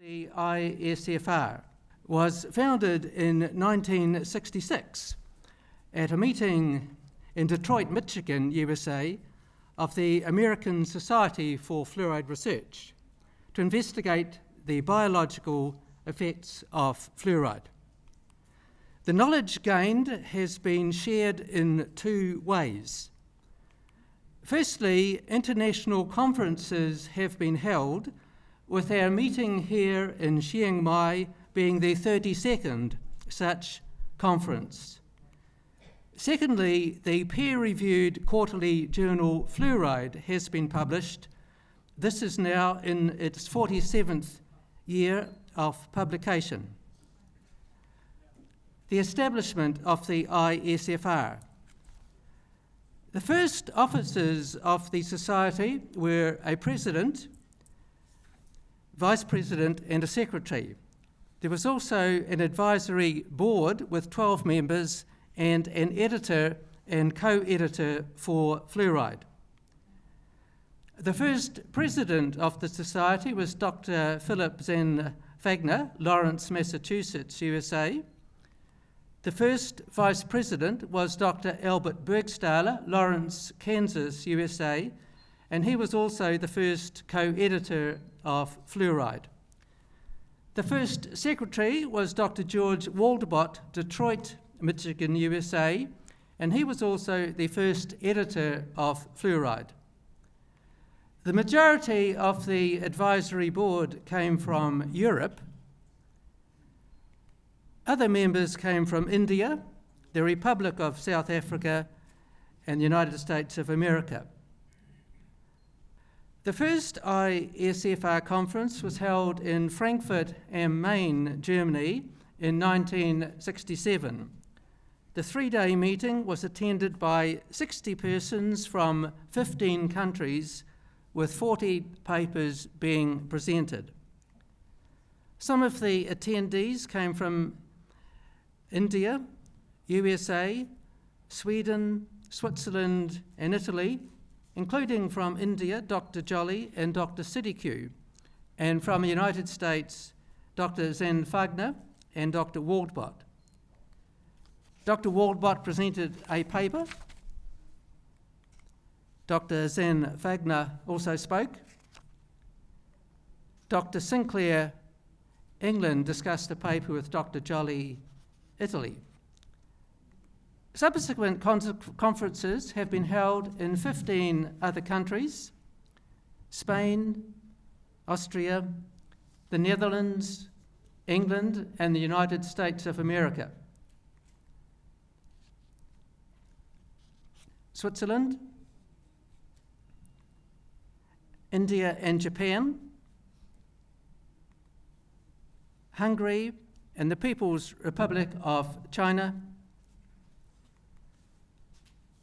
The ISFR was founded in 1966 at a meeting in Detroit, Michigan, USA, of the American Society for Fluoride Research to investigate the biological effects of fluoride. The knowledge gained has been shared in two ways. Firstly, international conferences have been held, with our meeting here in Chiang Mai being the 32nd such conference. Secondly, the peer-reviewed quarterly journal Fluoride has been published. This is now in its 47th year of publication. The establishment of the ISFR. The first officers of the society were a president, vice president, and a secretary. There was also an advisory board with 12 members and an editor and co-editor for Fluoride. The first president of the society was Dr. Philip Zen Wagner, Lawrence, Massachusetts, USA. The first vice president was Dr. Albert Bergstahler, Lawrence, Kansas, USA, and he was also the first co-editor of Fluoride. The first secretary was Dr. George Waldbott, Detroit, Michigan, USA, and he was also the first editor of Fluoride. The majority of the advisory board came from Europe. Other members came from India, the Republic of South Africa, and the United States of America. The first ISFR conference was held in Frankfurt am Main, Germany, in 1967. The three-day meeting was attended by 60 persons from 15 countries, with 40 papers being presented. Some of the attendees came from India, USA, Sweden, Switzerland, and Italy, including from India, Dr. Jolly and Dr. Siddique, and from the United States, Dr. Zen Wagner and Dr. Waldbott. Dr. Waldbott presented a paper. Dr. Zen Wagner also spoke. Dr. Sinclair, England, discussed a paper with Dr. Jolly, Italy. Subsequent conferences have been held in 15 other countries: Spain, Austria, the Netherlands, England, and the United States of America. Switzerland, India and Japan, Hungary and the People's Republic of China,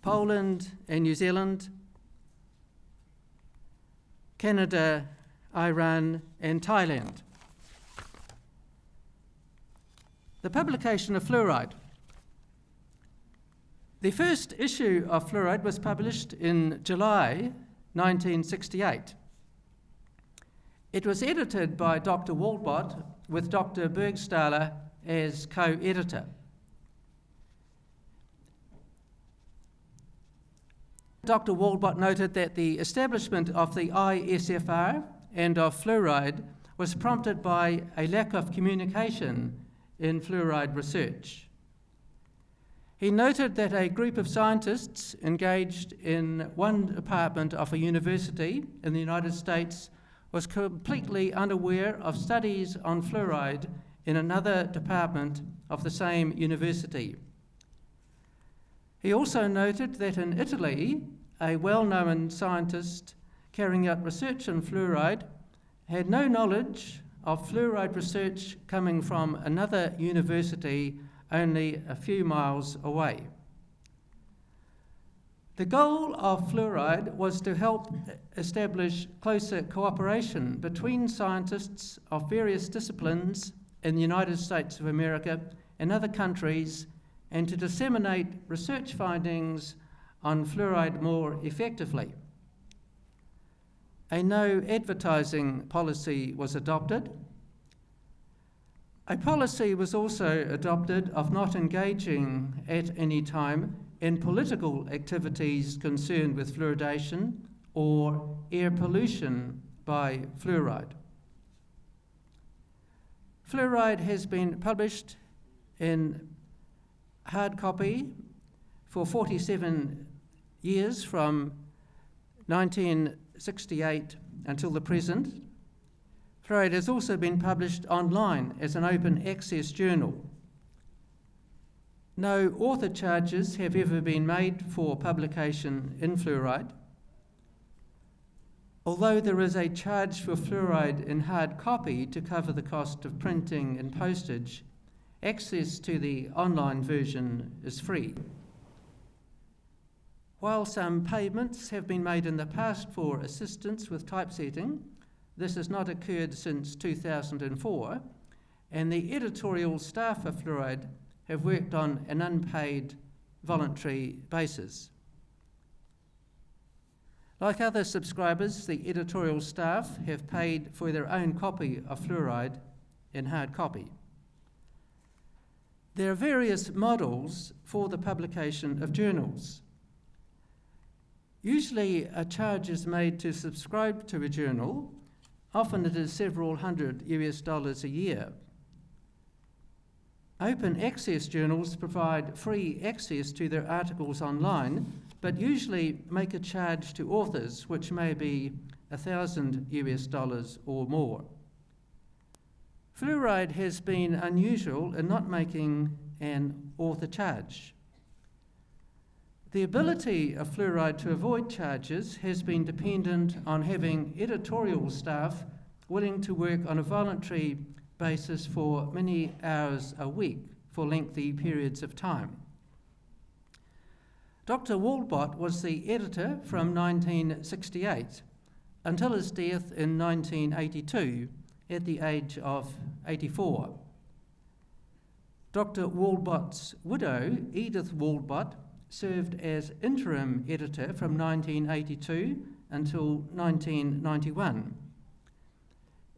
Poland and New Zealand, Canada, Iran, and Thailand. The publication of Fluoride. The first issue of Fluoride was published in July 1968. It was edited by Dr. Waldbott with Dr. Bergstahler as co-editor. Dr. Waldbott noted that the establishment of the ISFR and of fluoride was prompted by a lack of communication in fluoride research. He noted that a group of scientists engaged in one department of a university in the United States was completely unaware of studies on fluoride in another department of the same university. He also noted that in Italy, a well-known scientist carrying out research on fluoride had no knowledge of fluoride research coming from another university only a few miles away. The goal of Fluoride was to help establish closer cooperation between scientists of various disciplines in the United States of America and other countries, and to disseminate research findings on fluoride more effectively. A no advertising policy was adopted, A policy was also adopted of not engaging at any time in political activities concerned with fluoridation or air pollution by fluoride. Fluoride has been published in hard copy for 47 years from 1968 until the present. Fluoride has also been published online as an open access journal. No author charges have ever been made for publication in fluoride. Although there is a charge for fluoride in hard copy to cover the cost of printing and postage, access to the online version is free. While some payments have been made in the past for assistance with typesetting, this has not occurred since 2004, and the editorial staff of Fluoride have worked on an unpaid voluntary basis. Like other subscribers, the editorial staff have paid for their own copy of Fluoride in hard copy. There are various models for the publication of journals. Usually a charge is made to subscribe to a journal. Often it is several $100 US a year. Open access journals provide free access to their articles online, but usually make a charge to authors, which may be $1,000 US or more. Fluoride has been unusual in not making an author charge. The ability of fluoride to avoid charges has been dependent on having editorial staff willing to work on a voluntary basis for many hours a week for lengthy periods of time. Dr. Waldbott was the editor from 1968 until his death in 1982 at the age of 84. Dr. Waldbott's widow, Edith Waldbott, served as interim editor from 1982 until 1991.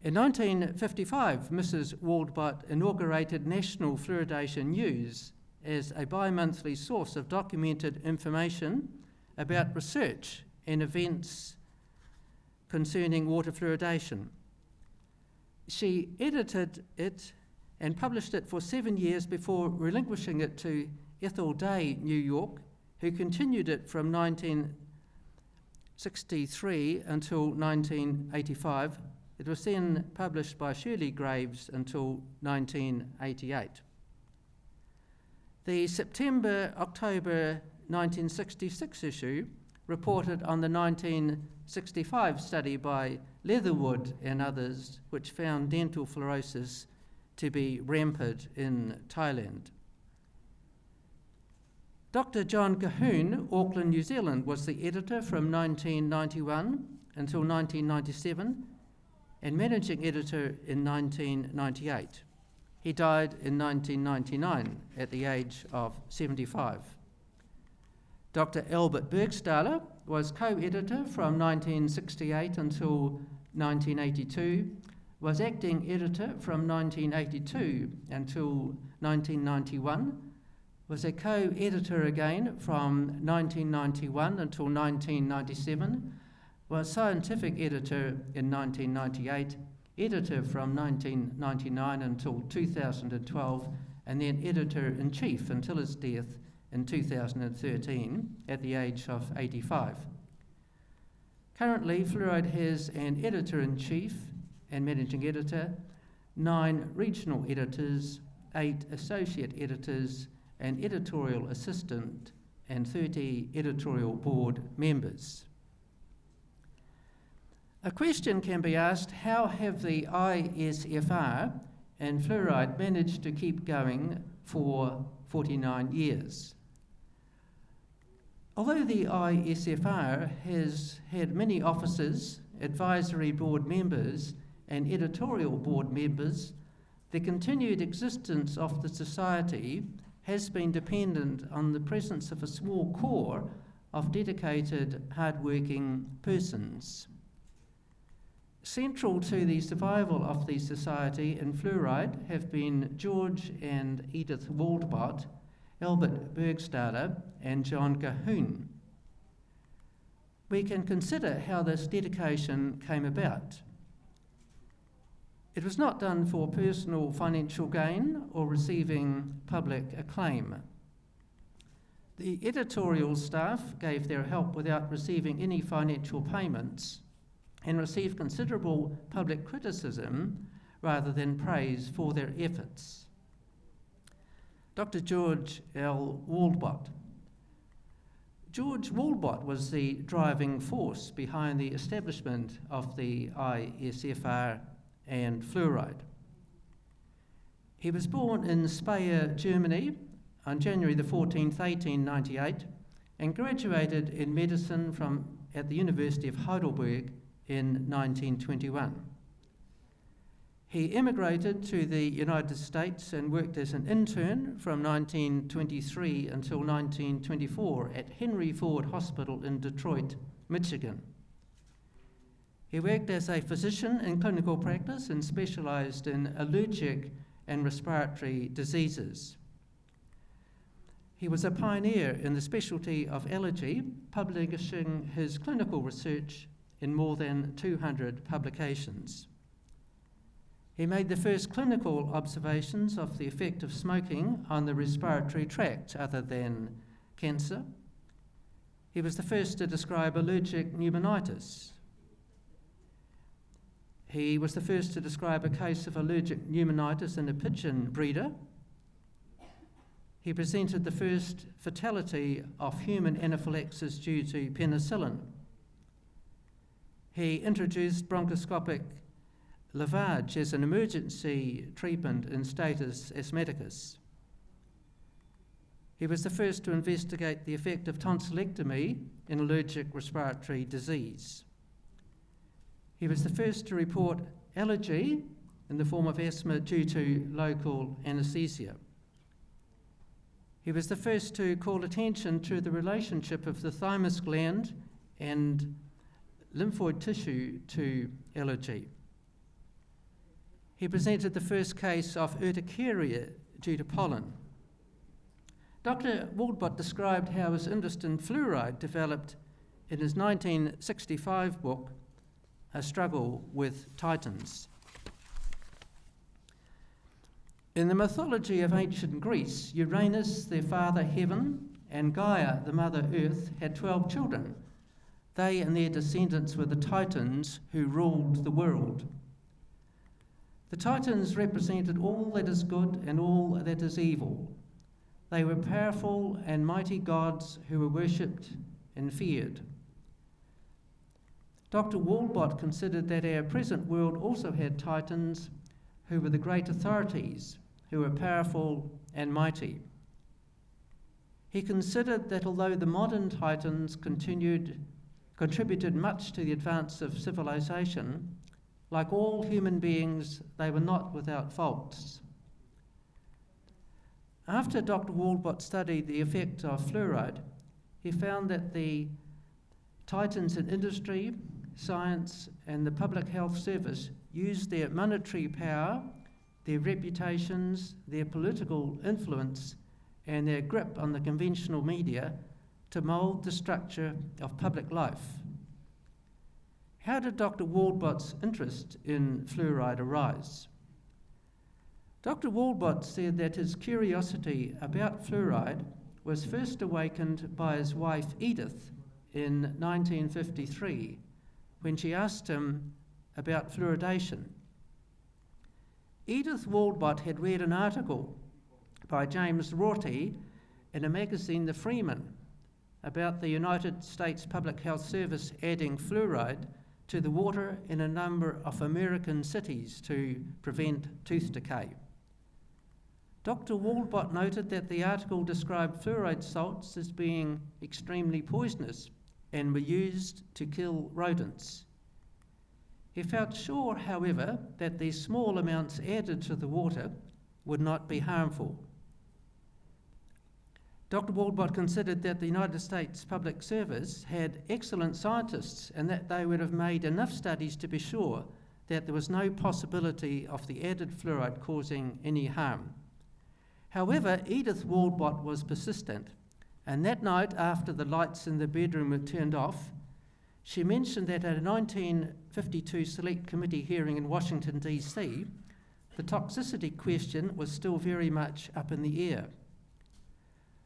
In 1955, Mrs. Waldbott inaugurated National Fluoridation News as a bi-monthly source of documented information about research and events concerning water fluoridation. She edited it and published it for 7 years before relinquishing it to Ethel Day, New York, who continued it from 1963 until 1985. It was then published by Shirley Graves until 1988. The September-October 1966 issue reported on the 1965 study by Leatherwood and others, which found dental fluorosis to be rampant in Thailand. Dr. John Cahoon, Auckland, New Zealand, was the editor from 1991 until 1997 and managing editor in 1998. He died in 1999 at the age of 75. Dr. Albert Bergstahler was co-editor from 1968 until 1982, was acting editor from 1982 until 1991, was a co-editor again from 1991 until 1997, was scientific editor in 1998, editor from 1999 until 2012, and then editor-in-chief until his death in 2013 at the age of 85. Currently, Fluoride has an editor-in-chief and managing editor, 9 regional editors, 8 associate editors, an editorial assistant, and 30 editorial board members. A question can be asked, how have the ISFR and Fluoride managed to keep going for 49 years? Although the ISFR has had many officers, advisory board members, and editorial board members, the continued existence of the society has been dependent on the presence of a small core of dedicated, hard-working persons. Central to the survival of the society in fluoride have been George and Edith Waldbott, Albert Bergstader, and John Cahoon. We can consider how this dedication came about. It was not done for personal financial gain or receiving public acclaim. The editorial staff gave their help without receiving any financial payments and received considerable public criticism rather than praise for their efforts. Dr. George L. Waldbott. George Waldbott was the driving force behind the establishment of the ISFR and fluoride. He was born in Speyer, Germany on January the 14th, 1898, and graduated in medicine at the University of Heidelberg in 1921. He immigrated to the United States and worked as an intern from 1923 until 1924 at Henry Ford Hospital in Detroit, Michigan. He worked as a physician in clinical practice and specialized in allergic and respiratory diseases. He was a pioneer in the specialty of allergy, publishing his clinical research in more than 200 publications. He made the first clinical observations of the effect of smoking on the respiratory tract other than cancer. He was the first to describe allergic pneumonitis. He was the first to describe a case of allergic pneumonitis in a pigeon breeder. He presented the first fatality of human anaphylaxis due to penicillin. He introduced bronchoscopic lavage as an emergency treatment in status asthmaticus. He was the first to investigate the effect of tonsillectomy in allergic respiratory disease. He was the first to report allergy in the form of asthma due to local anesthesia. He was the first to call attention to the relationship of the thymus gland and lymphoid tissue to allergy. He presented the first case of urticaria due to pollen. Dr. Waldbott described how his interest in fluoride developed in his 1965 book, A Struggle with Titans. In the mythology of ancient Greece, Uranus, their father heaven, and Gaia, the mother earth, had 12 children. They and their descendants were the Titans who ruled the world. The Titans represented all that is good and all that is evil. They were powerful and mighty gods who were worshipped and feared. Dr. Waldbott considered that our present world also had Titans who were the great authorities, who were powerful and mighty. He considered that although the modern Titans contributed much to the advance of civilization, like all human beings, they were not without faults. After Dr. Waldbott studied the effect of fluoride, he found that the Titans in industry, science, and the public health service used their monetary power, their reputations, their political influence, and their grip on the conventional media to mould the structure of public life. How did Dr. Waldbott's interest in fluoride arise? Dr. Waldbott said that his curiosity about fluoride was first awakened by his wife Edith in 1953, when she asked him about fluoridation. Edith Waldbott had read an article by James Rorty in a magazine, The Freeman, about the United States Public Health Service adding fluoride to the water in a number of American cities to prevent tooth decay. Dr. Waldbott noted that the article described fluoride salts as being extremely poisonous and were used to kill rodents. He felt sure, however, that the small amounts added to the water would not be harmful. Dr. Waldbott considered that the United States Public Service had excellent scientists and that they would have made enough studies to be sure that there was no possibility of the added fluoride causing any harm. However, Edith Waldbott was persistent, and that night, after the lights in the bedroom were turned off, she mentioned that at a 1952 Select Committee hearing in Washington, D.C., the toxicity question was still very much up in the air.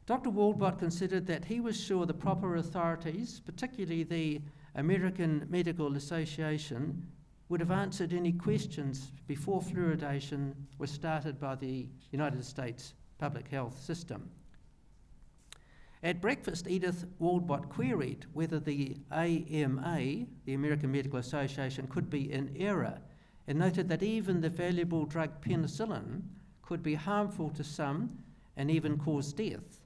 Dr. Waldbott considered that he was sure the proper authorities, particularly the American Medical Association, would have answered any questions before fluoridation was started by the United States public health system. At breakfast, Edith Waldbott queried whether the AMA, the American Medical Association, could be in error, and noted that even the valuable drug penicillin could be harmful to some and even cause death.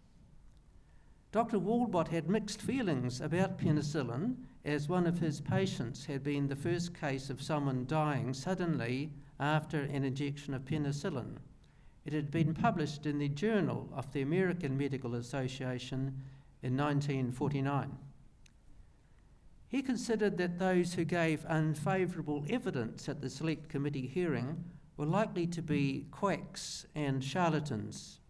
Dr. Waldbott had mixed feelings about penicillin, as one of his patients had been the first case of someone dying suddenly after an injection of penicillin. It had been published in the Journal of the American Medical Association in 1949. He considered that those who gave unfavourable evidence at the Select Committee hearing were likely to be quacks and charlatans.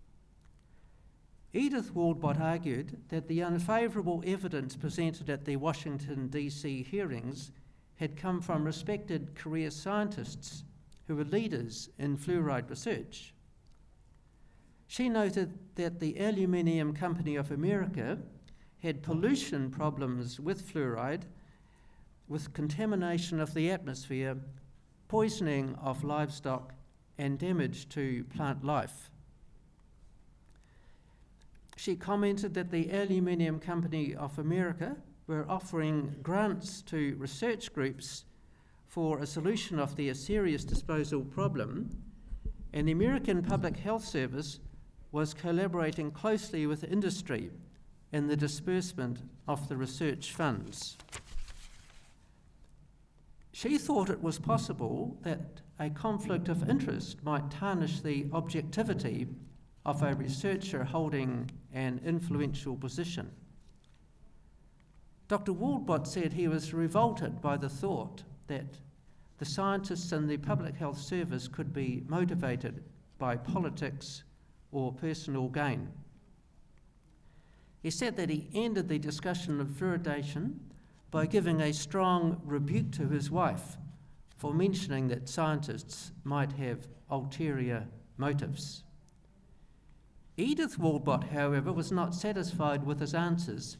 Edith Waldbott argued that the unfavourable evidence presented at the Washington, D.C. hearings had come from respected career scientists who were leaders in fluoride research. She noted that the Aluminium Company of America had pollution problems with fluoride, with contamination of the atmosphere, poisoning of livestock, and damage to plant life. She commented that the Aluminium Company of America were offering grants to research groups for a solution of their serious disposal problem, and the American Public Health Service was collaborating closely with industry in the disbursement of the research funds. She thought it was possible that a conflict of interest might tarnish the objectivity of a researcher holding an influential position. Dr. Waldbott said he was revolted by the thought that the scientists in the Public Health Service could be motivated by politics or personal gain. He said that he ended the discussion of fluoridation by giving a strong rebuke to his wife for mentioning that scientists might have ulterior motives. Edith Waldbott, however, was not satisfied with his answers,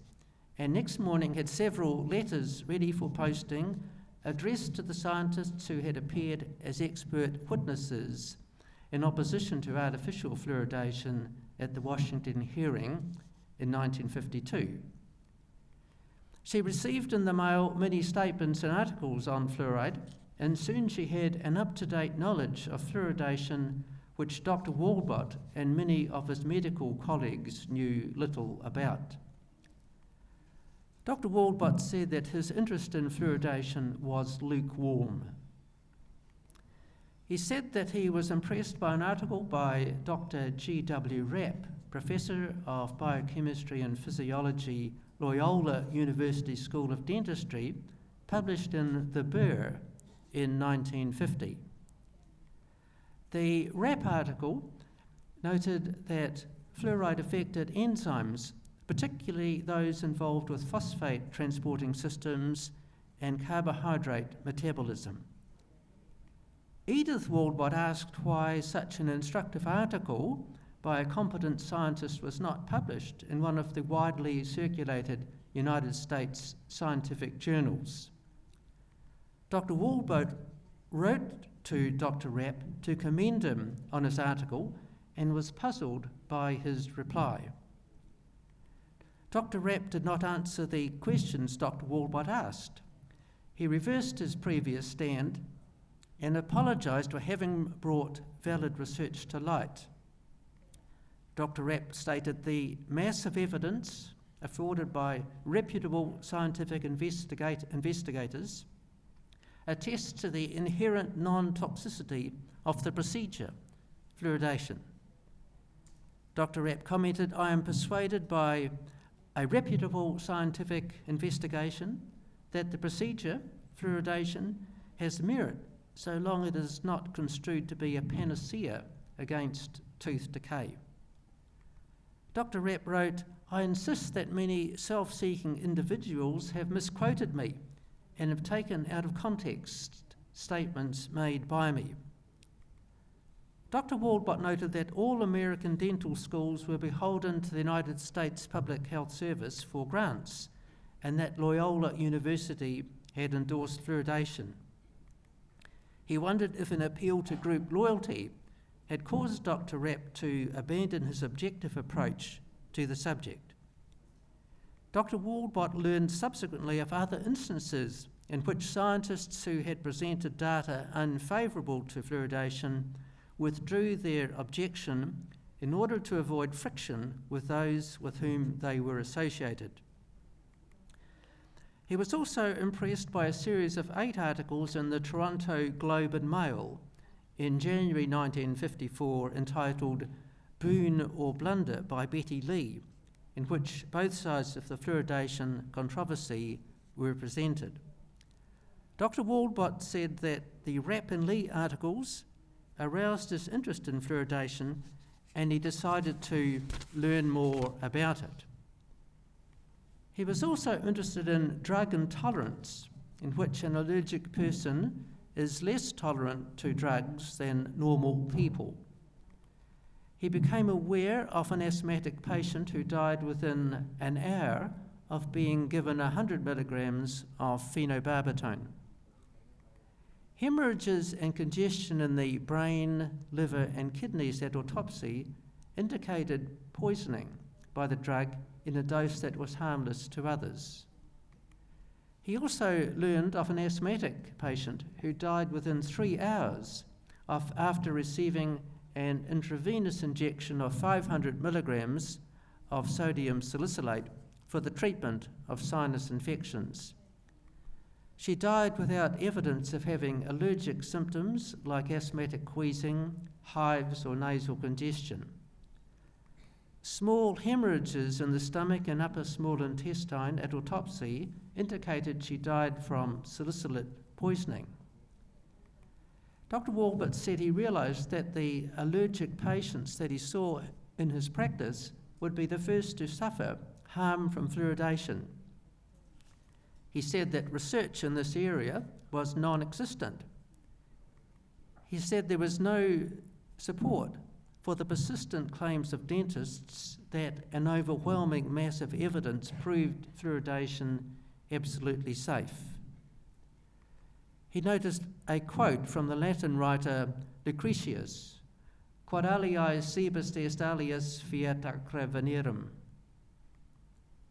and next morning had several letters ready for posting addressed to the scientists who had appeared as expert witnesses in opposition to artificial fluoridation at the Washington hearing in 1952. She received in the mail many statements and articles on fluoride, and soon she had an up-to-date knowledge of fluoridation which Dr. Waldbott and many of his medical colleagues knew little about. Dr. Waldbott said that his interest in fluoridation was lukewarm. He said that he was impressed by an article by Dr. G.W. Rapp, Professor of Biochemistry and Physiology, Loyola University School of Dentistry, published in The Burr in 1950. The Rapp article noted that fluoride affected enzymes, particularly those involved with phosphate transporting systems and carbohydrate metabolism. Edith Waldbott asked why such an instructive article by a competent scientist was not published in one of the widely circulated United States scientific journals. Dr. Waldbott wrote to Dr. Rapp to commend him on his article and was puzzled by his reply. Dr. Rapp did not answer the questions Dr. Waldbott asked. He reversed his previous stand and apologised for having brought valid research to light. Dr. Rapp stated the massive evidence afforded by reputable scientific investigators attests to the inherent non-toxicity of the procedure, fluoridation. Dr. Rapp commented, "I am persuaded by a reputable scientific investigation that the procedure, fluoridation, has merit so long it is not construed to be a panacea against tooth decay." Dr. Rapp wrote, "I insist that many self-seeking individuals have misquoted me and have taken out of context statements made by me." Dr. Waldbott noted that all American dental schools were beholden to the United States Public Health Service for grants, and that Loyola University had endorsed fluoridation. He wondered if an appeal to group loyalty had caused Dr. Rapp to abandon his objective approach to the subject. Dr. Waldbott learned subsequently of other instances in which scientists who had presented data unfavourable to fluoridation withdrew their objection in order to avoid friction with those with whom they were associated. He was also impressed by a series of 8 articles in the Toronto Globe and Mail in January 1954 entitled "Boon or Blunder" by Betty Lee, in which both sides of the fluoridation controversy were presented. Dr. Waldbott said that the Rapp and Lee articles aroused his interest in fluoridation, and he decided to learn more about it. He was also interested in drug intolerance, in which an allergic person is less tolerant to drugs than normal people. He became aware of an asthmatic patient who died within an hour of being given 100 milligrams of phenobarbital. Hemorrhages and congestion in the brain, liver, and kidneys at autopsy indicated poisoning by the drug in a dose that was harmless to others. He also learned of an asthmatic patient who died within 3 hours after receiving an intravenous injection of 500 milligrams of sodium salicylate for the treatment of sinus infections. She died without evidence of having allergic symptoms like asthmatic wheezing, hives, or nasal congestion. Small hemorrhages in the stomach and upper small intestine at autopsy indicated she died from salicylate poisoning. Dr. Waldbott said he realised that the allergic patients that he saw in his practice would be the first to suffer harm from fluoridation. He said that research in this area was non-existent. He said there was no support for the persistent claims of dentists that an overwhelming mass of evidence proved fluoridation absolutely safe. He noticed a quote from the Latin writer Lucretius, "Quod aliae cibus est alias fiat acre venerum."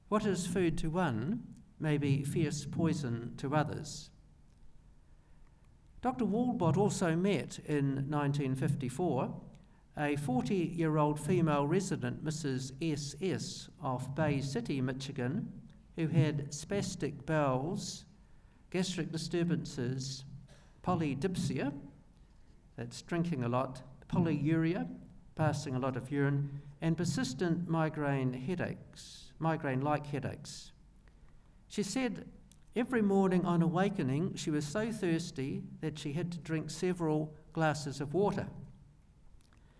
What is food to one may be fierce poison to others. Dr. Waldbott also met in 1954 a 40-year-old female resident, Mrs. S.S. of Bay City, Michigan, who had spastic bowels, gastric disturbances, polydipsia, that's drinking a lot, polyuria, passing a lot of urine, and persistent migraine-like headaches. She said every morning on awakening she was so thirsty that she had to drink several glasses of water.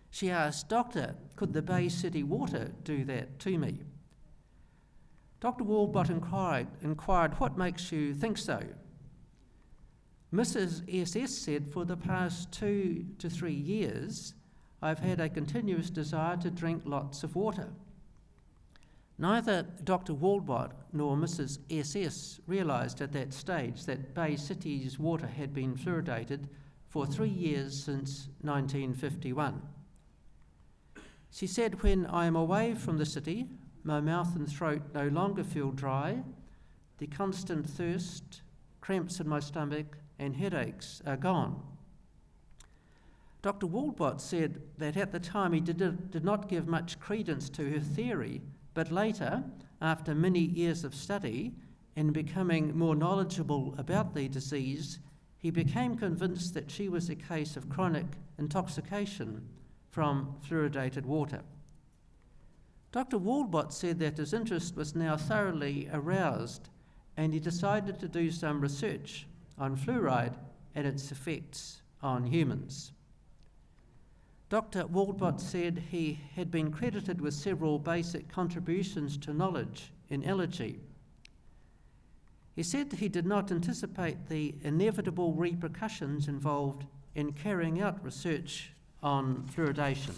She asked, "Doctor, could the Bay City water do that to me?" Dr. Waldbott inquired, "What makes you think so?" Mrs. S.S. said, "For the past 2 to 3 years, I've had a continuous desire to drink lots of water." Neither Dr. Waldbott nor Mrs. S.S. realised at that stage that Bay City's water had been fluoridated for 3 years since 1951. She said, "When I am away from the city, my mouth and throat no longer feel dry, the constant thirst, cramps in my stomach, and headaches are gone." Dr. Waldbott said that at the time he did not give much credence to her theory, but later, after many years of study and becoming more knowledgeable about the disease, he became convinced that she was a case of chronic intoxication from fluoridated water. Dr. Waldbott said that his interest was now thoroughly aroused, and he decided to do some research on fluoride and its effects on humans. Dr. Waldbott said he had been credited with several basic contributions to knowledge in allergy. He said he did not anticipate the inevitable repercussions involved in carrying out research on fluoridation.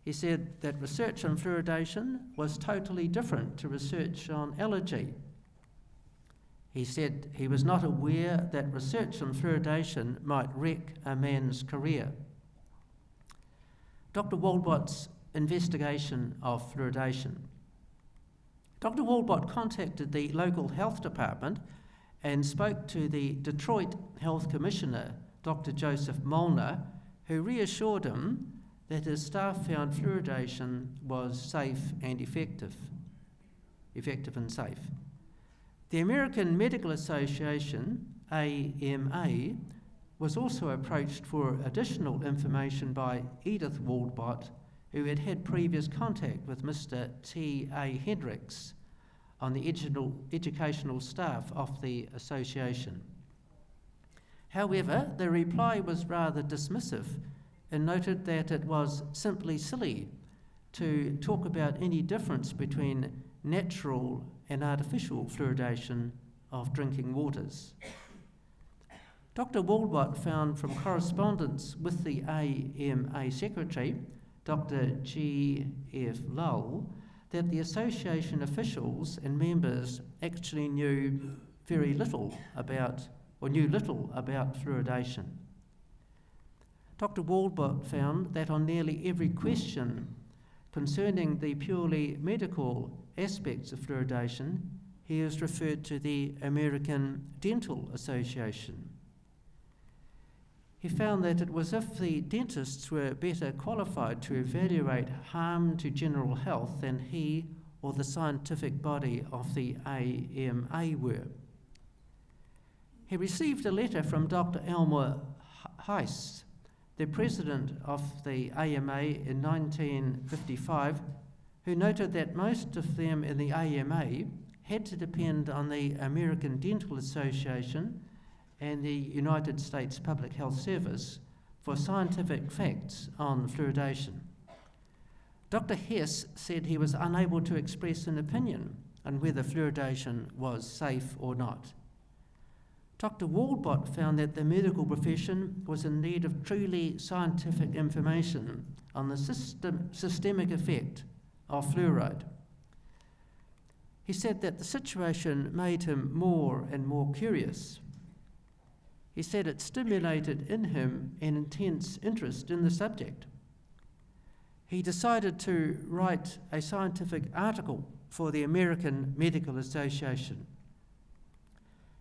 He said that research on fluoridation was totally different to research on allergy. He said he was not aware that research on fluoridation might wreck a man's career. Dr. Waldbott's investigation of fluoridation. Dr. Waldbott contacted the local health department and spoke to the Detroit Health Commissioner, Dr. Joseph Molnar, who reassured him that his staff found fluoridation was safe and effective and safe. The American Medical Association, AMA, was also approached for additional information by Edith Waldbott, who had had previous contact with Mr. T.A. Hendricks on the educational staff of the association. However, the reply was rather dismissive and noted that it was simply silly to talk about any difference between natural and artificial fluoridation of drinking waters. Dr. Waldbott found from correspondence with the AMA secretary, Dr. G.F. Lull, that the association officials and members actually knew little about fluoridation. Dr. Waldbott found that on nearly every question concerning the purely medical aspects of fluoridation, he is referred to the American Dental Association. He found that it was if the dentists were better qualified to evaluate harm to general health than he or the scientific body of the AMA were. He received a letter from Dr. Elmer Heiss, the president of the AMA in 1955, who noted that most of them in the AMA had to depend on the American Dental Association and the United States Public Health Service for scientific facts on fluoridation. Dr. Hess said he was unable to express an opinion on whether fluoridation was safe or not. Dr. Waldbott found that the medical profession was in need of truly scientific information on the systemic effect of fluoride. He said that the situation made him more and more curious. He said it stimulated in him an intense interest in the subject. He decided to write a scientific article for the American Medical Association.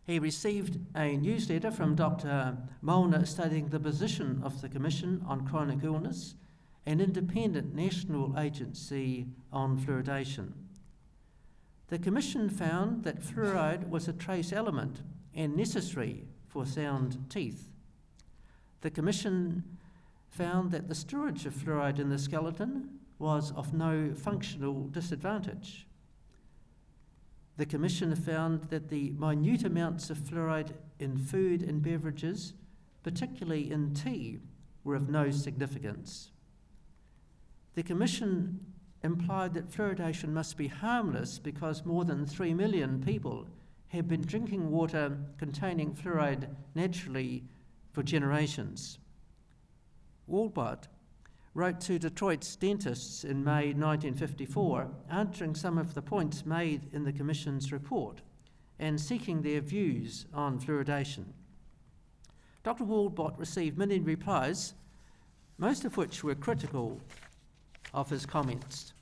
He received a newsletter from Dr. Molnar stating the position of the Commission on Chronic Illness, an independent national agency on fluoridation. The Commission found that fluoride was a trace element and necessary for sound teeth. The Commission found that the storage of fluoride in the skeleton was of no functional disadvantage. The Commission found that the minute amounts of fluoride in food and beverages, particularly in tea, were of no significance. The Commission implied that fluoridation must be harmless because more than 3 million people have been drinking water containing fluoride naturally for generations. Waldbott wrote to Detroit's dentists in May 1954, answering some of the points made in the Commission's report and seeking their views on fluoridation. Dr. Waldbott received many replies, most of which were critical of his comments.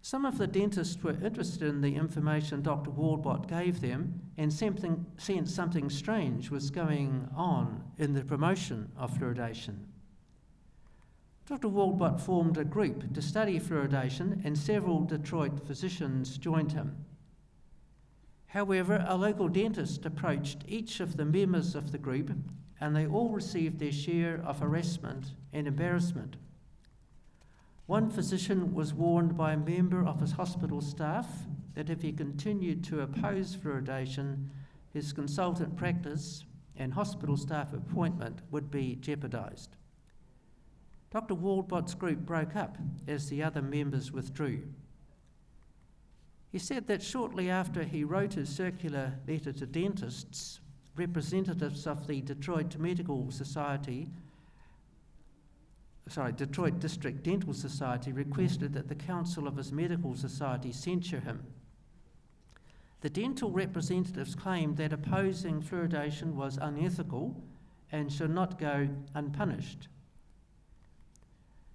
Some of the dentists were interested in the information Dr. Waldbott gave them and sensed something strange was going on in the promotion of fluoridation. Dr. Waldbott formed a group to study fluoridation and several Detroit physicians joined him. However, a local dentist approached each of the members of the group and they all received their share of harassment and embarrassment. One physician was warned by a member of his hospital staff that if he continued to oppose fluoridation, his consultant practice and hospital staff appointment would be jeopardised. Dr. Waldbott's group broke up as the other members withdrew. He said that shortly after he wrote his circular letter to dentists, representatives of the Detroit District Dental Society requested that the council of his medical society censure him. The dental representatives claimed that opposing fluoridation was unethical and should not go unpunished.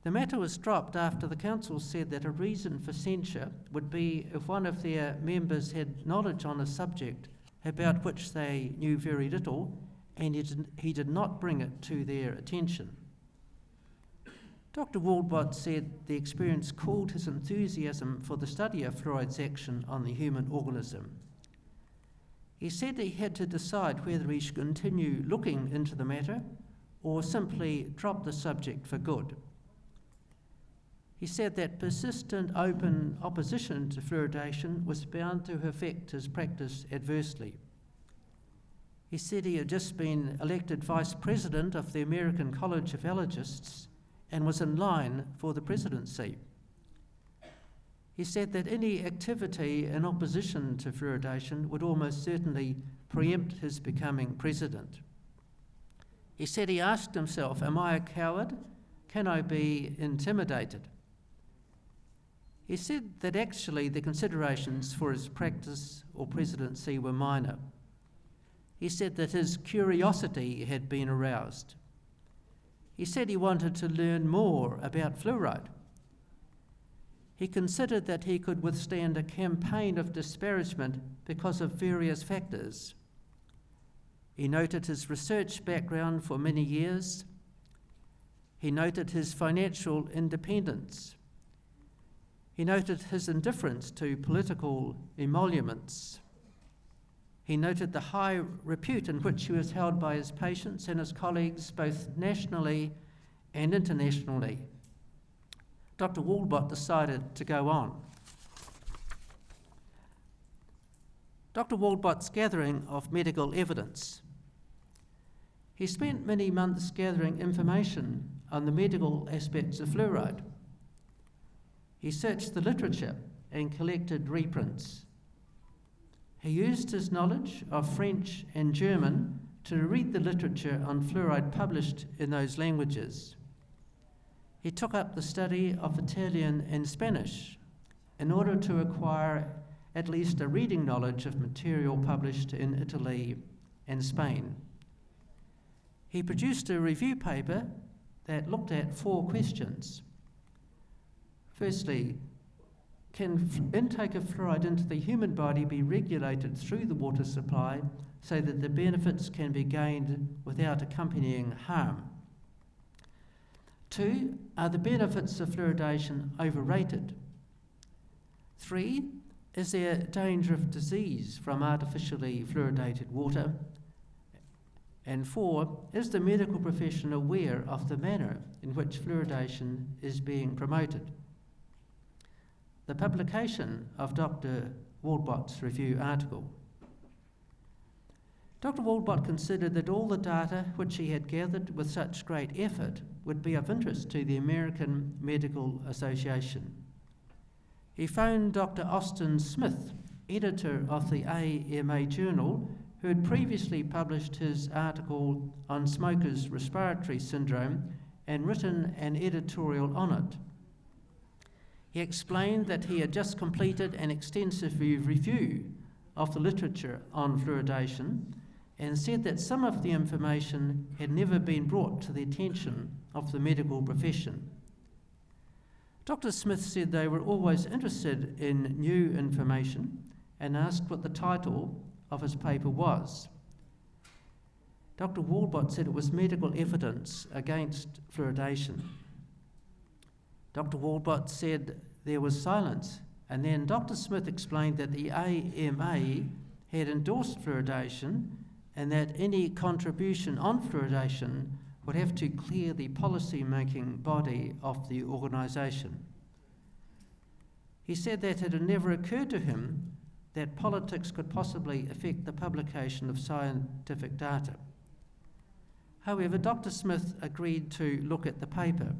The matter was dropped after the council said that a reason for censure would be if one of their members had knowledge on a subject about which they knew very little, and he did not bring it to their attention. Dr. Waldbott said the experience cooled his enthusiasm for the study of fluoride's action on the human organism. He said he had to decide whether he should continue looking into the matter or simply drop the subject for good. He said that persistent open opposition to fluoridation was bound to affect his practice adversely. He said he had just been elected Vice President of the American College of Allergists and was in line for the presidency. He said that any activity in opposition to fluoridation would almost certainly preempt his becoming president. He said he asked himself, am I a coward? Can I be intimidated? He said that actually the considerations for his practice or presidency were minor. He said that his curiosity had been aroused. He said he wanted to learn more about fluoride. He considered that he could withstand a campaign of disparagement because of various factors. He noted his research background for many years. He noted his financial independence. He noted his indifference to political emoluments. He noted the high repute in which he was held by his patients and his colleagues, both nationally and internationally. Dr. Waldbott decided to go on. Dr. Waldbott's gathering of medical evidence. He spent many months gathering information on the medical aspects of fluoride. He searched the literature and collected reprints. He used his knowledge of French and German to read the literature on fluoride published in those languages. He took up the study of Italian and Spanish in order to acquire at least a reading knowledge of material published in Italy and Spain. He produced a review paper that looked at 4 questions. Firstly, can intake of fluoride into the human body be regulated through the water supply so that the benefits can be gained without accompanying harm? 2, are the benefits of fluoridation overrated? 3, is there danger of disease from artificially fluoridated water? And 4, is the medical profession aware of the manner in which fluoridation is being promoted? The publication of Dr. Waldbott's review article. Dr. Waldbott considered that all the data which he had gathered with such great effort would be of interest to the American Medical Association. He phoned Dr. Austin Smith, editor of the AMA Journal, who had previously published his article on smokers' respiratory syndrome and written an editorial on it. He explained that he had just completed an extensive review of the literature on fluoridation and said that some of the information had never been brought to the attention of the medical profession. Dr. Smith said they were always interested in new information and asked what the title of his paper was. Dr. Waldbott said it was medical evidence against fluoridation. Dr. Waldbott said there was silence, and then Dr. Smith explained that the AMA had endorsed fluoridation and that any contribution on fluoridation would have to clear the policy-making body of the organisation. He said that it had never occurred to him that politics could possibly affect the publication of scientific data. However, Dr. Smith agreed to look at the paper.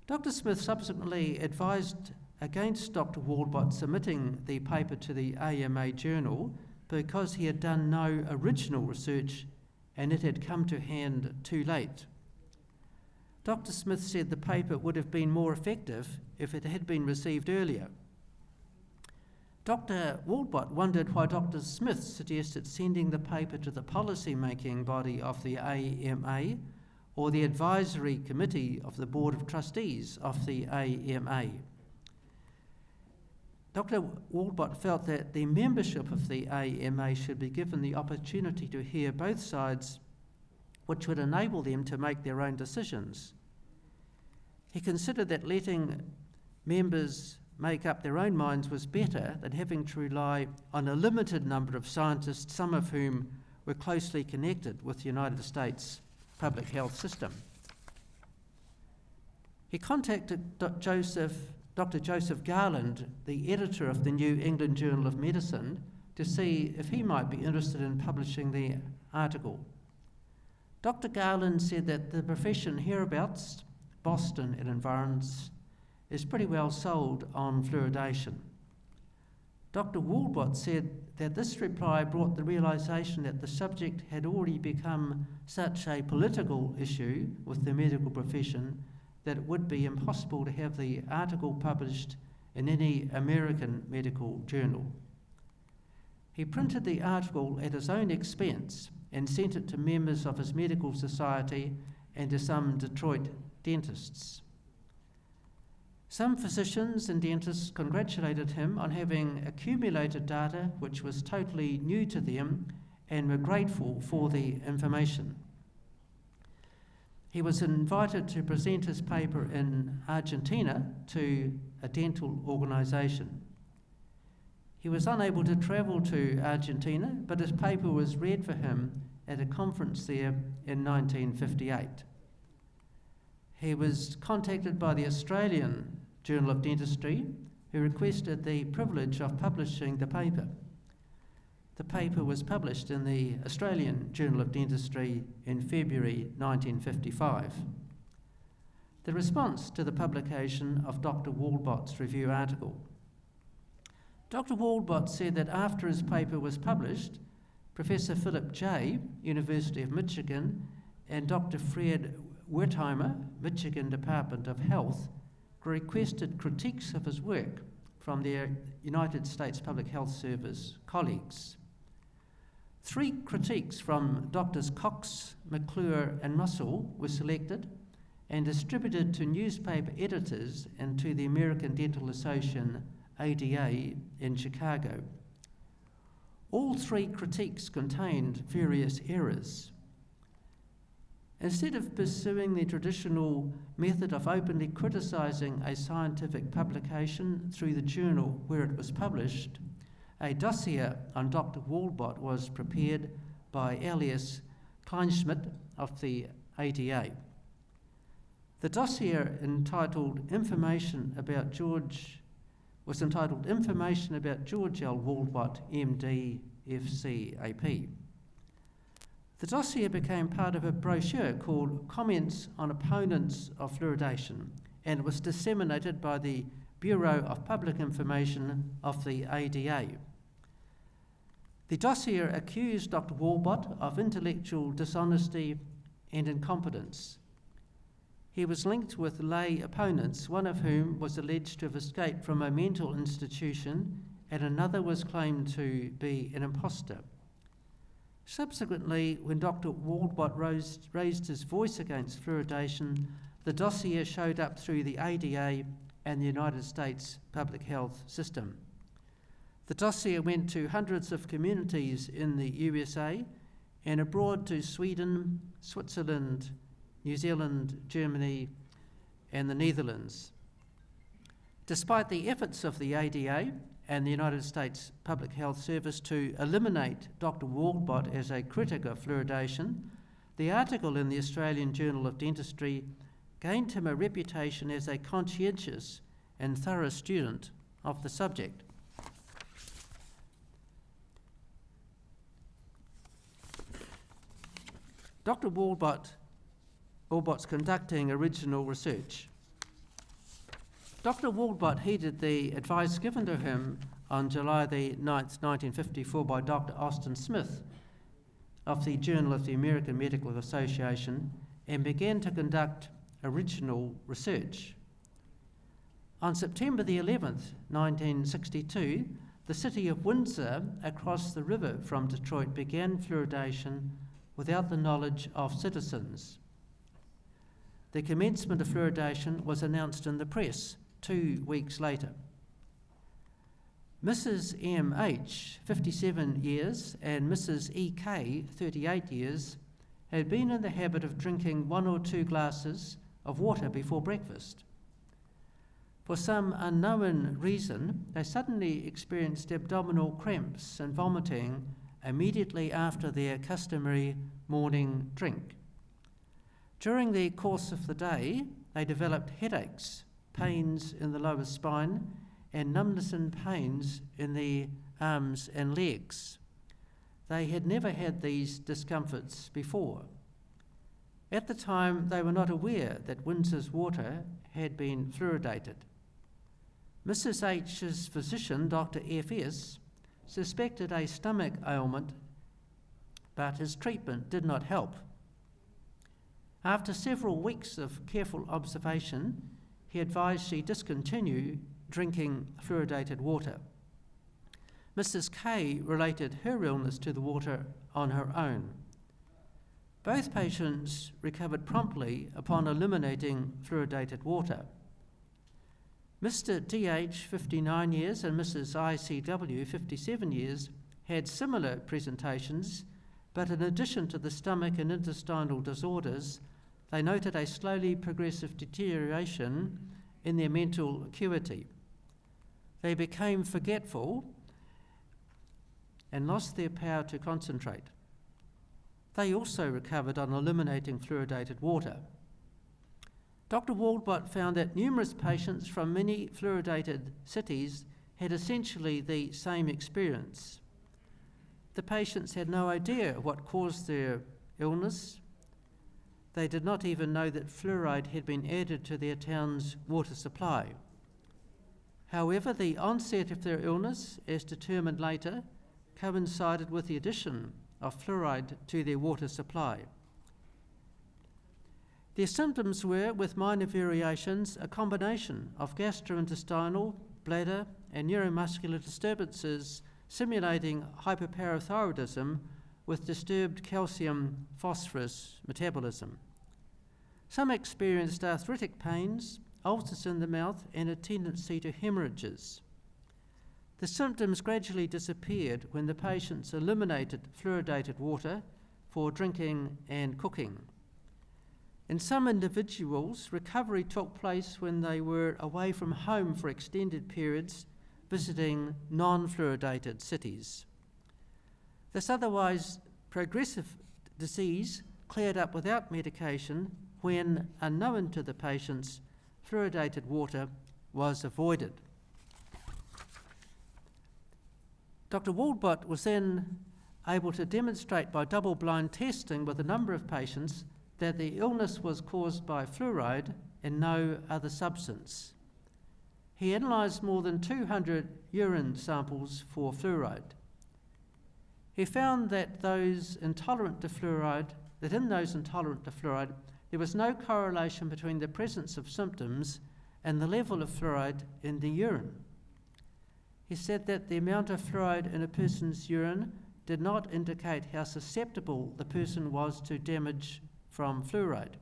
Dr. Smith subsequently advised against Dr. Waldbott submitting the paper to the AMA journal because he had done no original research and it had come to hand too late. Dr. Smith said the paper would have been more effective if it had been received earlier. Dr. Waldbott wondered why Dr. Smith suggested sending the paper to the policy-making body of the AMA or the advisory committee of the Board of Trustees of the AMA. Dr. Waldbott felt that the membership of the AMA should be given the opportunity to hear both sides, which would enable them to make their own decisions. He considered that letting members make up their own minds was better than having to rely on a limited number of scientists, some of whom were closely connected with the United States public health system. He contacted Dr. Joseph Garland, the editor of the New England Journal of Medicine, to see if he might be interested in publishing the article. Dr. Garland said that the profession hereabouts, Boston and environs, is pretty well sold on fluoridation. Dr. Waldbott said that this reply brought the realisation that the subject had already become such a political issue with the medical profession that it would be impossible to have the article published in any American medical journal. He printed the article at his own expense and sent it to members of his medical society and to some Detroit dentists. Some physicians and dentists congratulated him on having accumulated data which was totally new to them and were grateful for the information. He was invited to present his paper in Argentina to a dental organisation. He was unable to travel to Argentina, but his paper was read for him at a conference there in 1958. He was contacted by the Australian Journal of Dentistry, who requested the privilege of publishing the paper. The paper was published in the Australian Journal of Dentistry in February 1955. The response to the publication of Dr. Waldbott's review article. Dr. Waldbott said that after his paper was published, Professor Philip Jay, University of Michigan, and Dr. Fred Wertheimer, Michigan Department of Health, requested critiques of his work from their United States Public Health Service colleagues. 3 critiques from Drs. Cox, McClure and Russell were selected and distributed to newspaper editors and to the American Dental Association, ADA, in Chicago. All 3 critiques contained various errors. Instead of pursuing the traditional method of openly criticising a scientific publication through the journal where it was published, a dossier on Dr. Waldbott was prepared by Elias Kleinschmidt of the ADA. The dossier Information about George L. Waldbott, MD, FCAP. The dossier became part of a brochure called Comments on Opponents of Fluoridation and was disseminated by the Bureau of Public Information of the ADA. The dossier accused Dr. Waldbott of intellectual dishonesty and incompetence. He was linked with lay opponents, one of whom was alleged to have escaped from a mental institution and another was claimed to be an imposter. Subsequently, when Dr. Waldbott raised his voice against fluoridation, the dossier showed up through the ADA and the United States public health system. The dossier went to hundreds of communities in the USA and abroad to Sweden, Switzerland, New Zealand, Germany, and the Netherlands. Despite the efforts of the ADA and the United States Public Health Service to eliminate Dr. Waldbott as a critic of fluoridation, The article in the Australian Journal of Dentistry gained him a reputation as a conscientious and thorough student of the subject. Dr. Waldbott's conducting original research. Dr. Waldbott heeded the advice given to him on July the 9th, 1954 by Dr. Austin Smith of the Journal of the American Medical Association and began to conduct original research. On September the 11th, 1962, the city of Windsor, across the river from Detroit, began fluoridation without the knowledge of citizens. The commencement of fluoridation was announced in the press 2 weeks later. Mrs. M.H., 57 years, and Mrs. E.K., 38 years, had been in the habit of drinking 1 or 2 glasses of water before breakfast. For some unknown reason, they suddenly experienced abdominal cramps and vomiting immediately after their customary morning drink. During the course of the day, they developed headaches, pains in the lower spine, and numbness and pains in the arms and legs. They had never had these discomforts before. At the time, they were not aware that Windsor's water had been fluoridated. Mrs. H's physician, Dr. F.S., suspected a stomach ailment, but his treatment did not help. After several weeks of careful observation, he advised she discontinue drinking fluoridated water. Mrs. K related her illness to the water on her own. Both patients recovered promptly upon eliminating fluoridated water. Mr. DH, 59 years, and Mrs. ICW, 57 years, had similar presentations, but in addition to the stomach and intestinal disorders, they noted a slowly progressive deterioration in their mental acuity. They became forgetful and lost their power to concentrate. They also recovered on eliminating fluoridated water. Dr. Waldbott found that numerous patients from many fluoridated cities had essentially the same experience. The patients had no idea what caused their illness. They did not even know that fluoride had been added to their town's water supply. However, the onset of their illness, as determined later, coincided with the addition of fluoride to their water supply. Their symptoms were, with minor variations, a combination of gastrointestinal, bladder, and neuromuscular disturbances simulating hyperparathyroidism with disturbed calcium phosphorus metabolism. Some experienced arthritic pains, ulcers in the mouth, and a tendency to hemorrhages. The symptoms gradually disappeared when the patients eliminated fluoridated water for drinking and cooking. In some individuals, recovery took place when they were away from home for extended periods, visiting non-fluoridated cities. This otherwise progressive disease cleared up without medication when, unknown to the patients, fluoridated water was avoided. Dr. Waldbott was then able to demonstrate by double-blind testing with a number of patients that the illness was caused by fluoride and no other substance. He analysed more than 200 urine samples for fluoride. He found that in those intolerant to fluoride, there was no correlation between the presence of symptoms and the level of fluoride in the urine. He said that the amount of fluoride in a person's urine did not indicate how susceptible the person was to damage from fluoride.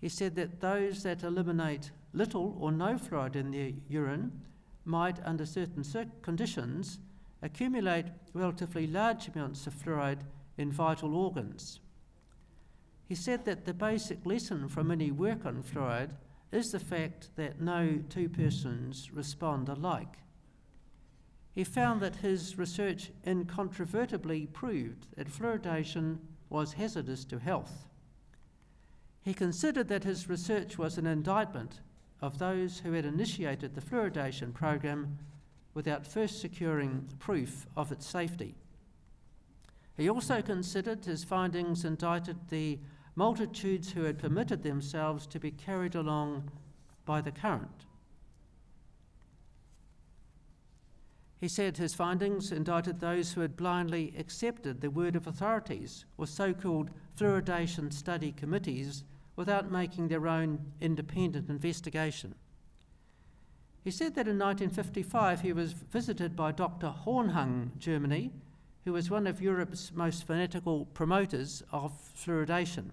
He said that those that eliminate little or no fluoride in their urine might, under certain conditions, accumulate relatively large amounts of fluoride in vital organs. He said that the basic lesson from any work on fluoride is the fact that no two persons respond alike. He found that his research incontrovertibly proved that fluoridation was hazardous to health. He considered that his research was an indictment of those who had initiated the fluoridation program without first securing proof of its safety. He also considered his findings indicted the multitudes who had permitted themselves to be carried along by the current. He said his findings indicted those who had blindly accepted the word of authorities or so-called fluoridation study committees without making their own independent investigation. He said that in 1955 he was visited by Dr. Hornung, Germany, who was one of Europe's most fanatical promoters of fluoridation.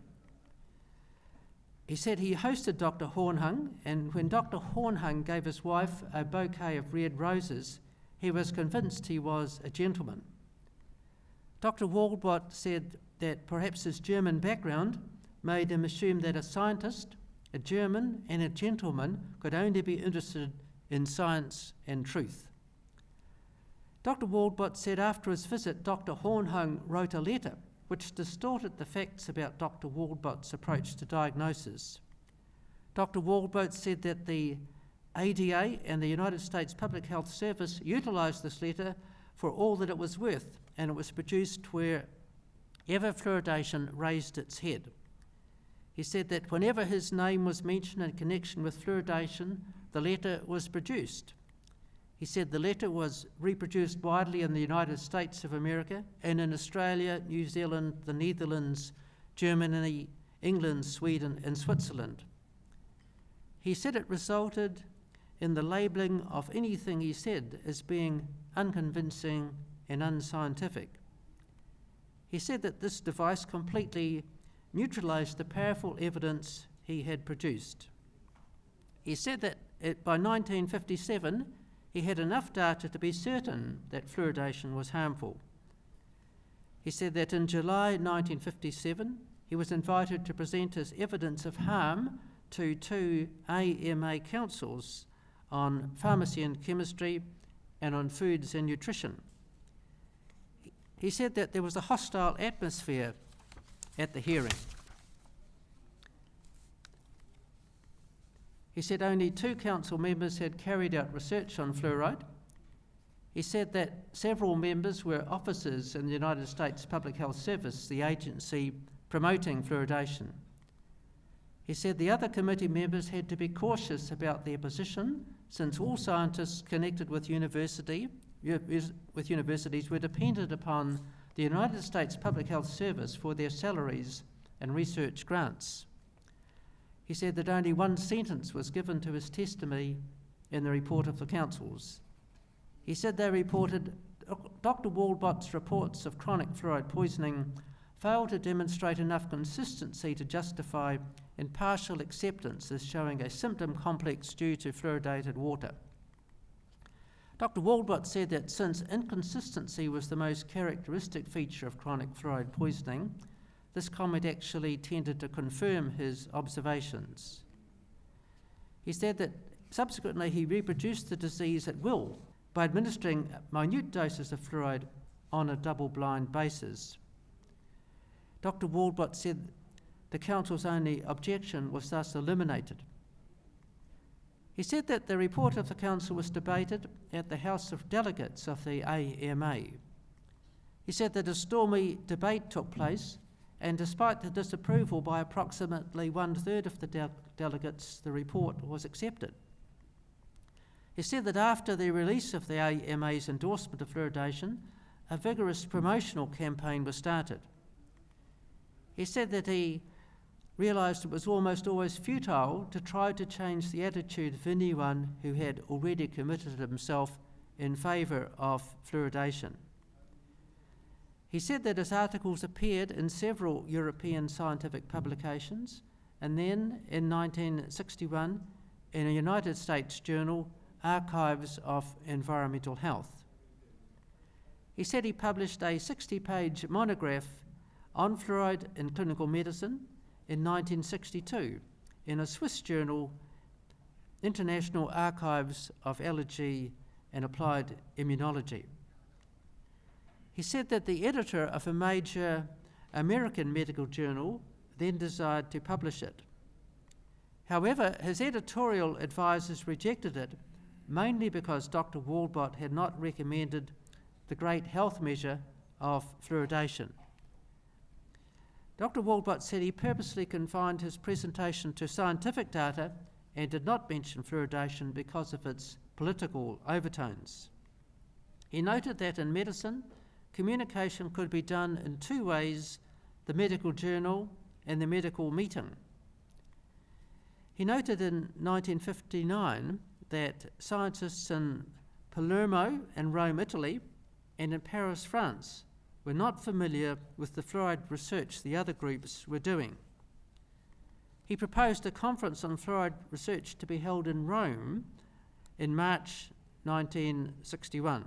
He said he hosted Dr. Hornung, and when Dr. Hornung gave his wife a bouquet of red roses, he was convinced he was a gentleman. Dr. Waldbott said that perhaps his German background made him assume that a scientist, a German, and a gentleman could only be interested in science and truth. Dr. Waldbott said after his visit, Dr. Hornung wrote a letter which distorted the facts about Dr. Waldbott's approach to diagnosis. Dr. Waldbott said that the ADA and the United States Public Health Service utilised this letter for all that it was worth, and it was produced wherever fluoridation raised its head. He said that whenever his name was mentioned in connection with fluoridation, the letter was produced. He said the letter was reproduced widely in the United States of America and in Australia, New Zealand, the Netherlands, Germany, England, Sweden, and Switzerland. He said it resulted in the labelling of anything he said as being unconvincing and unscientific. He said that this device completely neutralised the powerful evidence he had produced. He said that by 1957, he had enough data to be certain that fluoridation was harmful. He said that in July 1957, he was invited to present his evidence of harm to 2 AMA councils on pharmacy and chemistry and on foods and nutrition. He said that there was a hostile atmosphere at the hearing. He said only 2 council members had carried out research on fluoride. He said that several members were officers in the United States Public Health Service, the agency promoting fluoridation. He said the other committee members had to be cautious about their position, since all scientists connected with universities were dependent upon the United States Public Health Service for their salaries and research grants. He said that only 1 sentence was given to his testimony in the report of the councils. He said they reported Dr. Waldbott's reports of chronic fluoride poisoning failed to demonstrate enough consistency to justify impartial acceptance as showing a symptom complex due to fluoridated water. Dr. Waldbott said that since inconsistency was the most characteristic feature of chronic fluoride poisoning, this comment actually tended to confirm his observations. He said that subsequently he reproduced the disease at will by administering minute doses of fluoride on a double-blind basis. Dr. Waldbott said the council's only objection was thus eliminated. He said that the report of the council was debated at the House of Delegates of the AMA. He said that a stormy debate took place, and despite the disapproval by approximately 1/3 of the delegates, the report was accepted. He said that after the release of the AMA's endorsement of fluoridation, a vigorous promotional campaign was started. He said that he realised it was almost always futile to try to change the attitude of anyone who had already committed himself in favour of fluoridation. He said that his articles appeared in several European scientific publications, and then in 1961 in a United States journal, Archives of Environmental Health. He said he published a 60-page monograph on fluoride in clinical medicine in 1962 in a Swiss journal, International Archives of Allergy and Applied Immunology. He said that the editor of a major American medical journal then desired to publish it. However, his editorial advisors rejected it, mainly because Dr. Waldbott had not recommended the great health measure of fluoridation. Dr. Waldbott said he purposely confined his presentation to scientific data and did not mention fluoridation because of its political overtones. He noted that in medicine, communication could be done in two ways: the medical journal and the medical meeting. He noted in 1959 that scientists in Palermo and Rome, Italy, and in Paris, France, were not familiar with the fluoride research the other groups were doing. He proposed a conference on fluoride research to be held in Rome in March 1961.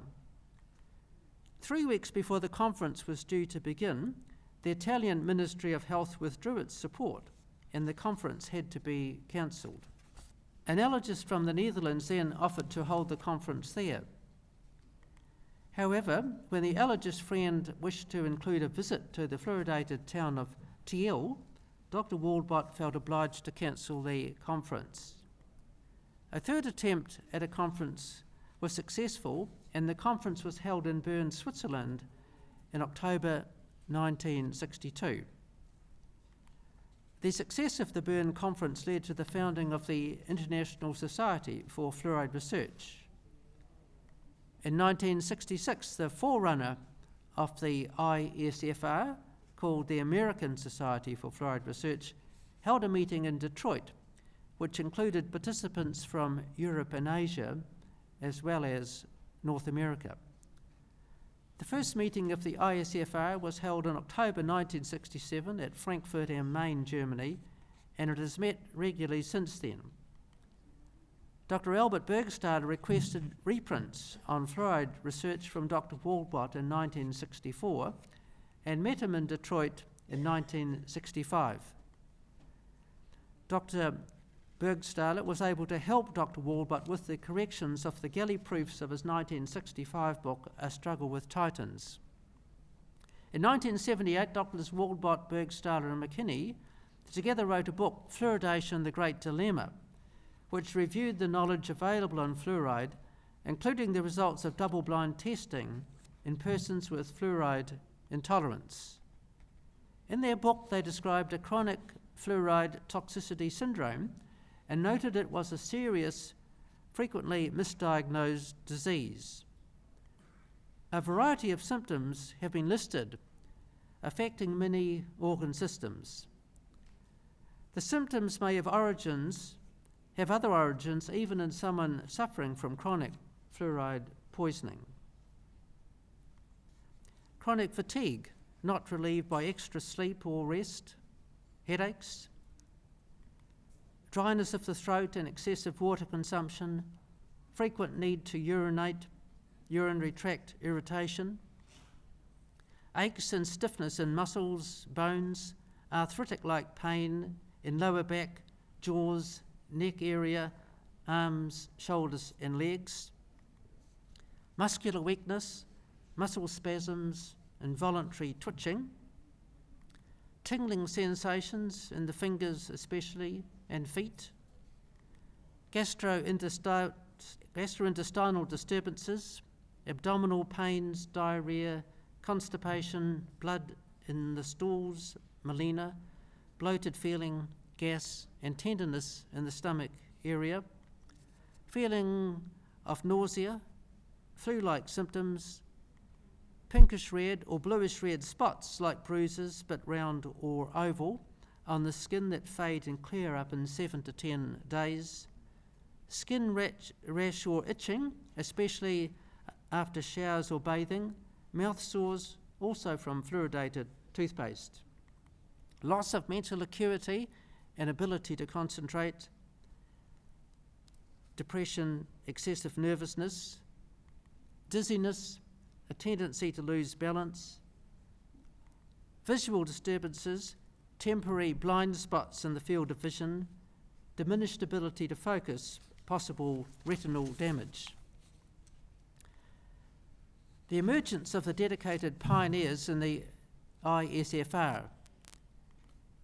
3 weeks before the conference was due to begin, the Italian Ministry of Health withdrew its support, and the conference had to be cancelled. An allergist from the Netherlands then offered to hold the conference there. However, when the allergist friend wished to include a visit to the fluoridated town of Thiel, Dr. Waldbott felt obliged to cancel the conference. A third attempt at a conference was successful, and the conference was held in Bern, Switzerland in October 1962. The success of the Bern Conference led to the founding of the International Society for Fluoride Research. In 1966, the forerunner of the ISFR, called the American Society for Fluoride Research, held a meeting in Detroit, which included participants from Europe and Asia, as well as North America. The first meeting of the ISFR was held in October 1967 at Frankfurt am Main, Germany, and it has met regularly since then. Dr. Albert Bergstahler requested reprints on fluoride research from Dr. Waldbott in 1964 and met him in Detroit in 1965. Dr. Bergstahler was able to help Dr. Waldbott with the corrections of the galley proofs of his 1965 book, A Struggle with Titans. In 1978, Drs. Waldbott, Bergstahler and McKinney together wrote a book, Fluoridation, the Great Dilemma, which reviewed the knowledge available on fluoride, including the results of double-blind testing in persons with fluoride intolerance. In their book, they described a chronic fluoride toxicity syndrome and noted it was a serious, frequently misdiagnosed disease. A variety of symptoms have been listed affecting many organ systems. The symptoms may have other origins, even in someone suffering from chronic fluoride poisoning. Chronic fatigue, not relieved by extra sleep or rest, headaches, dryness of the throat and excessive water consumption, frequent need to urinate, urinary tract irritation, aches and stiffness in muscles, bones, arthritic-like pain in lower back, jaws, neck area, arms, shoulders and legs, muscular weakness, muscle spasms, involuntary twitching, tingling sensations in the fingers especially and feet, gastrointestinal disturbances, abdominal pains, diarrhea, constipation, blood in the stools, melena, bloated feeling, gas and tenderness in the stomach area, feeling of nausea, flu-like symptoms, pinkish red or bluish red spots like bruises but round or oval on the skin that fade and clear up in 7 to 10 days, skin rash or itching, especially after showers or bathing, mouth sores, also from fluoridated toothpaste, loss of mental acuity and ability to concentrate, depression, excessive nervousness, dizziness, a tendency to lose balance, visual disturbances, temporary blind spots in the field of vision, diminished ability to focus, possible retinal damage. The emergence of the dedicated pioneers in the ISFR.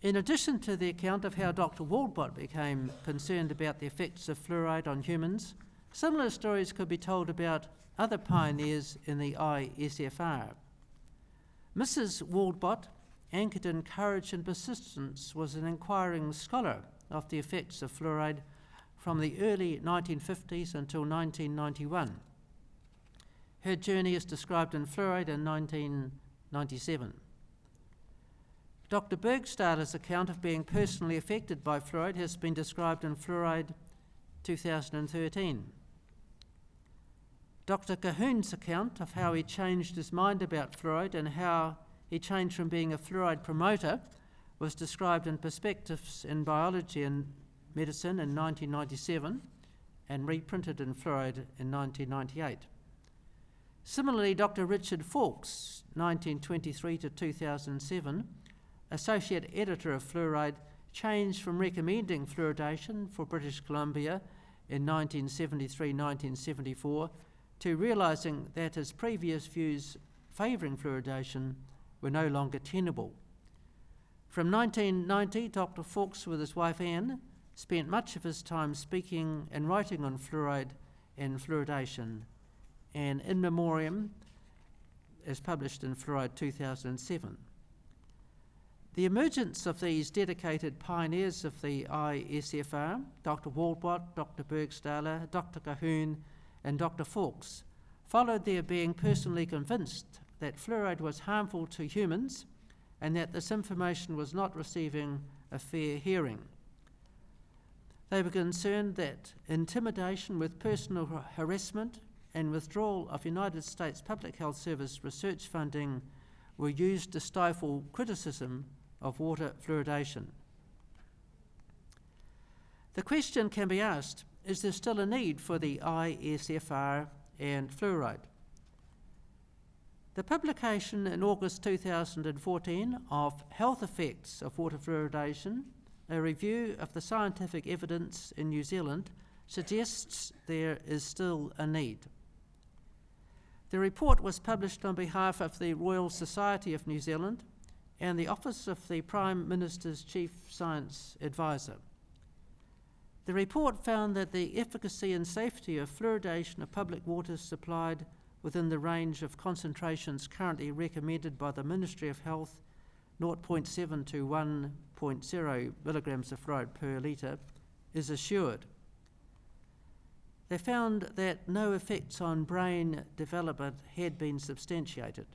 In addition to the account of how Dr. Waldbott became concerned about the effects of fluoride on humans, similar stories could be told about other pioneers in the ISFR. Mrs. Waldbott, anchored in courage and persistence, was an inquiring scholar of the effects of fluoride from the early 1950s until 1991. Her journey is described in Fluoride in 1997. Dr. Bergstahler's account of being personally affected by fluoride has been described in Fluoride 2013. Dr. Cahoon's account of how he changed his mind about fluoride and how he changed from being a fluoride promoter was described in Perspectives in Biology and Medicine in 1997 and reprinted in Fluoride in 1998. Similarly, Dr. Richard Fawkes, 1923 to 2007, Associate Editor of Fluoride, changed from recommending fluoridation for British Columbia in 1973-1974 to realising that his previous views favouring fluoridation were no longer tenable. From 1990, Dr. Fawkes, with his wife Anne, spent much of his time speaking and writing on fluoride and fluoridation, and In Memoriam is published in Fluoride 2007. The emergence of these dedicated pioneers of the ISFR, Dr. Waldbott, Dr. Bergstahler, Dr. Cahoon, and Dr. Fawkes, followed their being personally convinced that fluoride was harmful to humans and that this information was not receiving a fair hearing. They were concerned that intimidation with personal harassment and withdrawal of United States Public Health Service research funding were used to stifle criticism of water fluoridation. The question can be asked, is there still a need for the ISFR and fluoride? The publication in August 2014 of Health Effects of Water Fluoridation, a review of the scientific evidence in New Zealand, suggests there is still a need. The report was published on behalf of the Royal Society of New Zealand and the Office of the Prime Minister's Chief Science Advisor. The report found that the efficacy and safety of fluoridation of public waters supplied within the range of concentrations currently recommended by the Ministry of Health, 0.7 to 1.0 milligrams of fluoride per litre, is assured. They found that no effects on brain development had been substantiated.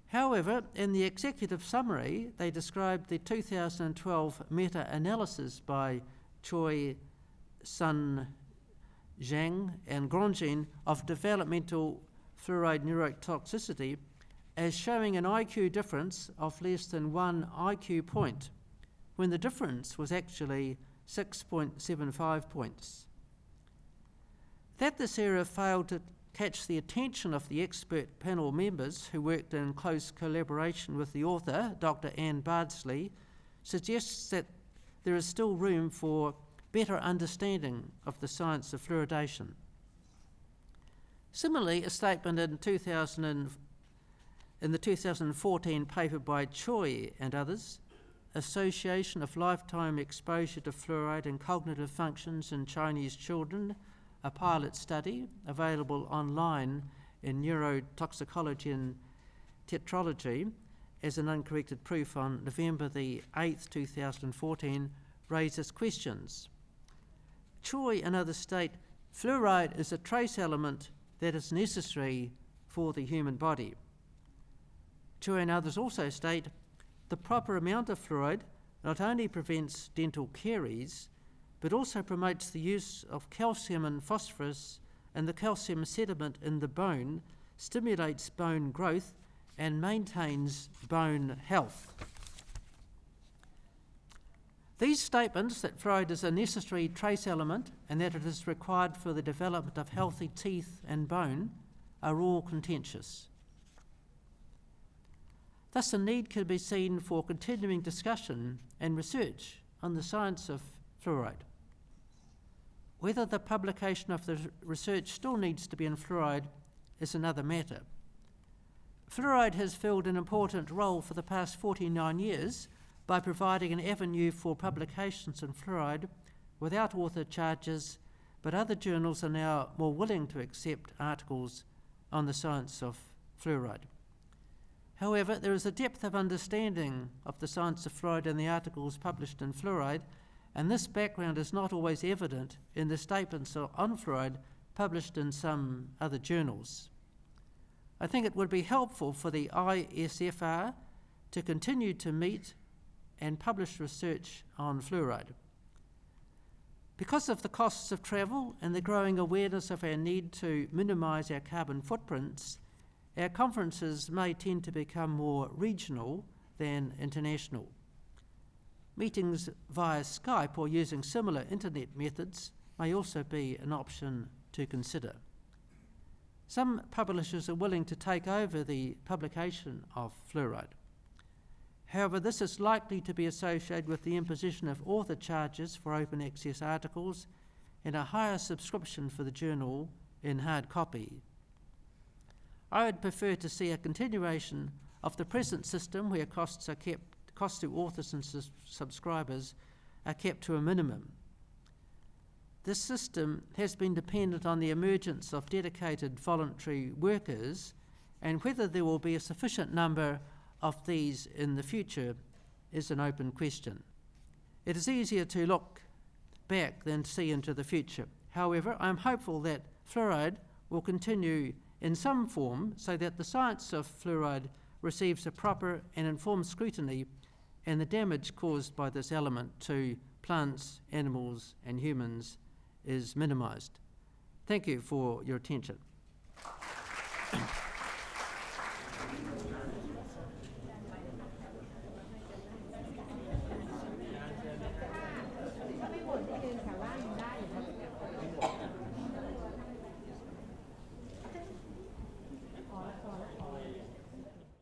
However, in the executive summary, they described the 2012 meta-analysis by Choi, Sun, Zhang and Grandjean of developmental fluoride neurotoxicity as showing an IQ difference of less than 1 IQ point, when the difference was actually 6.75 points. That this error failed to catch the attention of the expert panel members who worked in close collaboration with the author, Dr. Anne Bardsley, suggests that there is still room for better understanding of the science of fluoridation. Similarly, a statement in the 2014 paper by Choi and others, Association of Lifetime Exposure to Fluoride and Cognitive Functions in Chinese Children, a pilot study available online in Neurotoxicology and Tetralogy as an uncorrected proof on November the 8th, 2014, raises questions. Choi and others state fluoride is a trace element that is necessary for the human body. Choi and others also state the proper amount of fluoride not only prevents dental caries, but also promotes the use of calcium and phosphorus, and the calcium sediment in the bone stimulates bone growth and maintains bone health. These statements that fluoride is a necessary trace element and that it is required for the development of healthy teeth and bone are all contentious. Thus, a need can be seen for continuing discussion and research on the science of fluoride. Whether the publication of the research still needs to be in fluoride is another matter. Fluoride has filled an important role for the past 49 years by providing an avenue for publications in fluoride without author charges, but other journals are now more willing to accept articles on the science of fluoride. However, there is a depth of understanding of the science of fluoride in the articles published in fluoride, and this background is not always evident in the statements on fluoride published in some other journals. I think it would be helpful for the ISFR to continue to meet and publish research on fluoride. Because of the costs of travel and the growing awareness of our need to minimise our carbon footprints, our conferences may tend to become more regional than international. Meetings via Skype or using similar internet methods may also be an option to consider. Some publishers are willing to take over the publication of fluoride. However, this is likely to be associated with the imposition of author charges for open access articles and a higher subscription for the journal in hard copy. I would prefer to see a continuation of the present system where costs to authors and subscribers are kept to a minimum. This system has been dependent on the emergence of dedicated voluntary workers, and whether there will be a sufficient number of these in the future is an open question. It is easier to look back than to see into the future. However, I am hopeful that fluoride will continue in some form so that the science of fluoride receives a proper and informed scrutiny and the damage caused by this element to plants, animals and humans is minimised. Thank you for your attention.